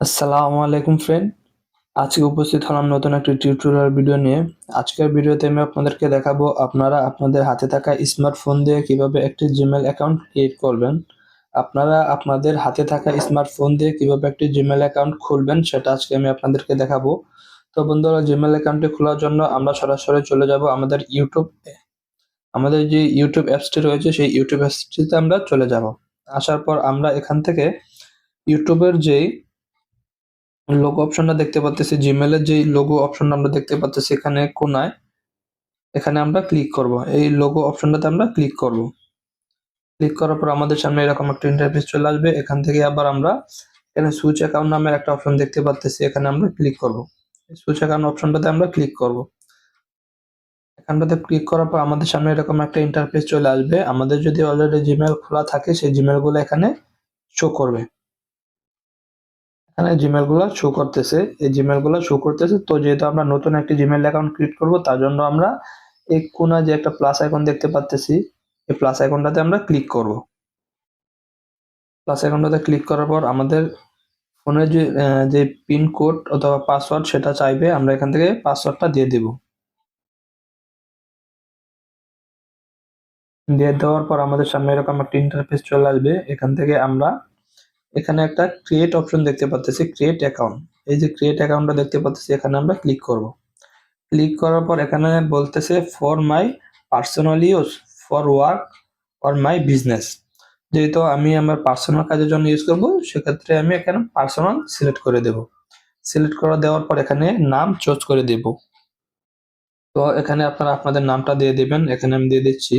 আসসালামু আলাইকুম ফ্রেন্ড। আজকে উপস্থিত হলাম নতুন একটি টিউটোরিয়াল ভিডিও নিয়ে। আজকের ভিডিওতে আমি আপনাদেরকে দেখাবো আপনারা আপনাদের হাতে থাকা স্মার্টফোন দিয়ে কিভাবে একটি জিমেল অ্যাকাউন্ট ক্রিয়েট করবেন। আপনারা আপনাদের হাতে থাকা স্মার্টফোন দিয়ে কিভাবে একটি জিমেল অ্যাকাউন্ট খুলবেন সেটা আজকে আমি আপনাদেরকে দেখাবো। তো বন্ধুরা, জিমেল অ্যাকাউন্টটি খোলার জন্য আমরা সরাসরি চলে যাব আমাদের আমাদের যে ইউটিউব অ্যাপসটি রয়েছে সেই ইউটিউব অ্যাপসটিতে আমরা চলে যাব। আসার পর আমরা এখান থেকে ইউটিউবের যেই লোগো অপশনটা দেখতে পাচ্তেছি, জিমেলের যেই লোগো অপশনটা আমরা দেখতে পাচ্তেছি এখানে কোনায়, এখানে আমরা ক্লিক করব। এই লোগো অপশনটাতে আমরা ক্লিক করব। ক্লিক করার পর আমাদের সামনে এরকম একটা ইন্টারফেস চলে আসবে। এখান থেকে আবার আমরা এখানে সুইচ অ্যাকাউন্ট নামের একটা অপশন দেখতে পাচ্তেছি, এখানে আমরা ক্লিক করব। সুইচ অ্যাকাউন্ট অপশনটাতে আমরা ক্লিক করব। এখানটাতে ক্লিক করার পর আমাদের সামনে এরকম একটা ইন্টারফেস চলে আসবে। আমাদের যদি অলরেডি জিমেল খোলা থাকে সেই জিমেলগুলো এখানে শো করবে। এখানে জিমেলগুলো শো করতেছে, এই জিমেলগুলো শো করতেছে। তো যেহেতু আমরা নতুন একটি জিমেল অ্যাকাউন্ট ক্রিয়েট করব, তার জন্য আমরা এই কোণায় যে একটা প্লাস আইকন দেখতে পাচ্তেছি, এই প্লাস আইকনটাতে আমরা ক্লিক করব। প্লাস আইকনটাতে ক্লিক করার পর আমাদের ফোনের যে পিন কোড অথবা পাসওয়ার্ড সেটা চাইবে, আমরা এখান থেকে পাসওয়ার্ডটা দিয়ে দেব। দিয়ে দেওয়ার পর আমাদের সামনে এরকম একটা ইন্টারফেস চলে আসবে। এখান থেকে আমরা এখানে একটা ক্রিয়েট অপশন দেখতে পাচ্তেছি, ক্রিয়েট অ্যাকাউন্ট। এই যে ক্রিয়েট অ্যাকাউন্টটা দেখতে পাচ্তেছি, এখানে আমরা ক্লিক করব। ক্লিক করার পর এখানে বলতেছে for my personal use, for work, or my business. যেহেতু আমি আমার পার্সোনাল কাজের জন্য ইউজ করব, সেক্ষেত্রে আমি এখানে পার্সোনাল সিলেক্ট করে দেব। সিলেক্ট করে দেওয়ার পর এখানে নাম চুজ করে দেব। তো এখানে আপনারা আপনাদের নামটা দিয়ে দিবেন। এখানে আমি দিয়ে দিচ্ছি।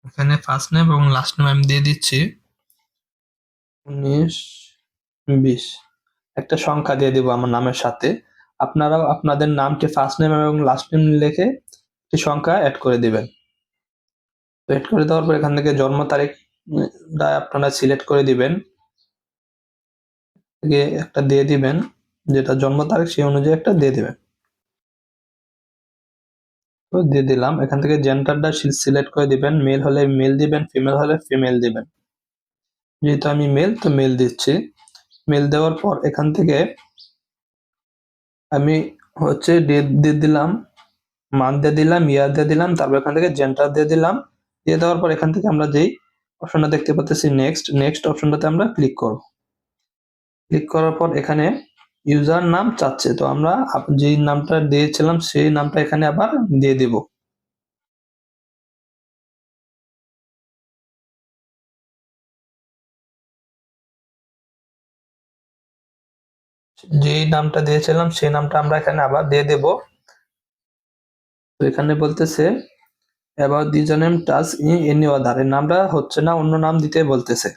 এখানে ফার্স্ট নেম এবং লাস্ট নেম আমি দিয়ে দিচ্ছি 19, 20। একটা সংখ্যা দিয়ে দিব আমার নামের সাথে। আপনারাও আপনাদের নামটি ফার্স্ট নেম এবং লাস্ট নেম লিখে একটি সংখ্যা অ্যাড করে দিবেন। এড করে দেওয়ার পর এখান থেকে জন্ম তারিখটা আপনারা সিলেক্ট করে দিবেন। একটা দিয়ে দিবেন, যেটা জন্ম তারিখ সেই অনুযায়ী একটা দিয়ে দিবেন। তো দিয়ে দিলাম। এখান থেকে জেন্ডারটা সিলেক্ট করে দিবেন। মেল হলে মেল দিবেন, ফিমেল হলে ফিমেল দিবেন। যেহেতু আমি মেল, তো মেল দিচ্ছি। মেল দেওয়ার পর এখান থেকে আমি ডেট দিয়ে দিলাম, মান্থ দিয়ে দিলাম, ইয়ার দিয়ে দিলাম, তারপর এখান থেকে জেন্ডার দিয়ে দিলাম। দিয়ে দেওয়ার পর এখান থেকে আমরা যেই অপশনটা দেখতে পাচ্ছি নেক্সট অপশনটাতে আমরা ক্লিক করব। ক্লিক করার পর এখানে ইউজার নাম চাচ্ছে, তো আমরা যেই নামটা দিয়েছিলাম সেই নামটা এখানে আবার দিয়ে দিব। যেই নামটা দিয়েছিলাম সেই নামটা আমরা এখানে আবার দিয়ে দেব। তো এখানে বলতেছে about the name touch in any other, এর নামটা হচ্ছে না, অন্য নাম দিতে বলতেছে।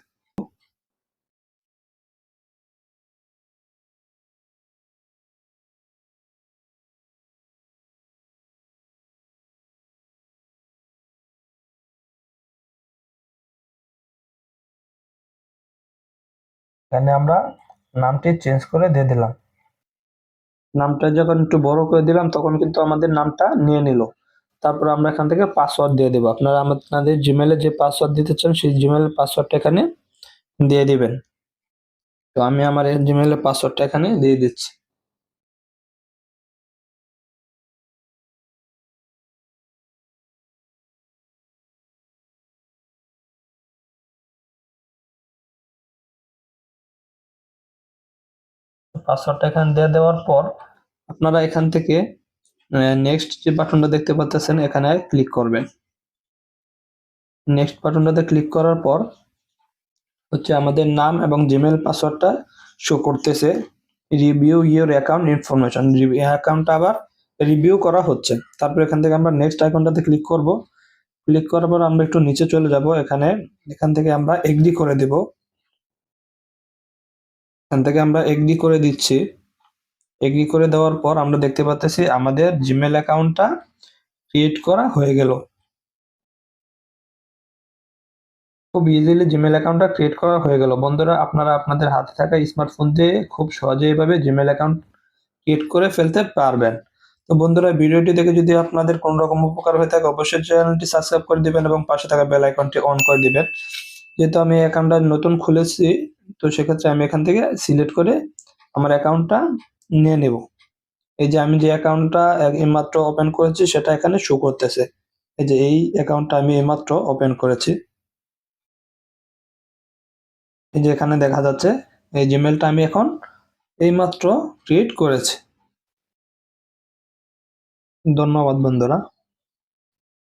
এখানে আমরা নামটি চেঞ্জ করে দিয়ে দিলাম। নামটা যখন একটু বড় করে দিলাম তখন কিন্তু আমাদের নামটা নিয়ে নিল। তারপর আমরা এখান থেকে পাসওয়ার্ড দিয়ে দেবো। আপনারা আপনাদের জিমেলে যে পাসওয়ার্ড দিতে চান সেই জিমেল পাসওয়ার্ডটা এখানে দিয়ে দিবেন। তো আমি আমার এই জিমেলের পাসওয়ার্ডটা এখানে দিয়ে দিচ্ছি। পাসওয়ার্ডটা এখানে দিয়ে দেওয়ার পর আপনারা এখান থেকে নেক্সট যে বাটনটা দেখতে পাচ্ছেন এখানে ক্লিক করবেন। নেক্সট বাটনটাতে ক্লিক করার পর আমাদের নাম এবং জিমেল পাসওয়ার্ডটা শো করতেছে। রিভিউ ইউর অ্যাকাউন্ট ইনফরমেশন, অ্যাকাউন্টটা আবার রিভিউ করা হচ্ছে। তারপর এখান থেকে আমরা নেক্সট আইকনটাতে ক্লিক করব। ক্লিক করার পর আমরা একটু নিচে চলে যাব। এখান থেকে আমরা এগ্রি করে দেব। এখান থেকে আমরা এগ্রি করে দিচ্ছি। এগ্রি করে দেওয়ার পর আমরা দেখতে পাচ্ছি আমাদের জিমেল অ্যাকাউন্টটা ক্রিয়েট করা হয়ে গেল। খুব ইজিলি জিমেল অ্যাকাউন্টটা ক্রিয়েট করা হয়ে গেল। বন্ধুরা, আপনারা আপনাদের হাতে থাকা স্মার্টফোন দিয়ে খুব সহজে এইভাবে জিমেল অ্যাকাউন্ট ক্রিয়েট করে ফেলতে পারবেন। তো বন্ধুরা, ভিডিওটি দেখে যদি আপনাদের কোনো রকম উপকার হয়ে থাকে অবশ্যই চ্যানেলটি সাবস্ক্রাইব করে দিবেন এবং পাশে থাকা বেল আইকনটি অন করে দিবেন। যেহেতু আমি অ্যাকাউন্টটা নতুন খুলেছি, তো সেক্ষেত্রে আমি এখান থেকে সিলেক্ট করে আমার অ্যাকাউন্টটা নিয়ে নেব। এই যে আমি যে অ্যাকাউন্টটা এইমাত্র ওপেন করেছি সেটা এখানে শো করতেছে। এই যে এই অ্যাকাউন্টটা আমি এইমাত্র ওপেন করেছি। এই যে এখানে দেখা যাচ্ছে এই জিমেলটা আমি এখন এইমাত্র ক্রিয়েট করেছি। ধন্যবাদ বন্ধুরা।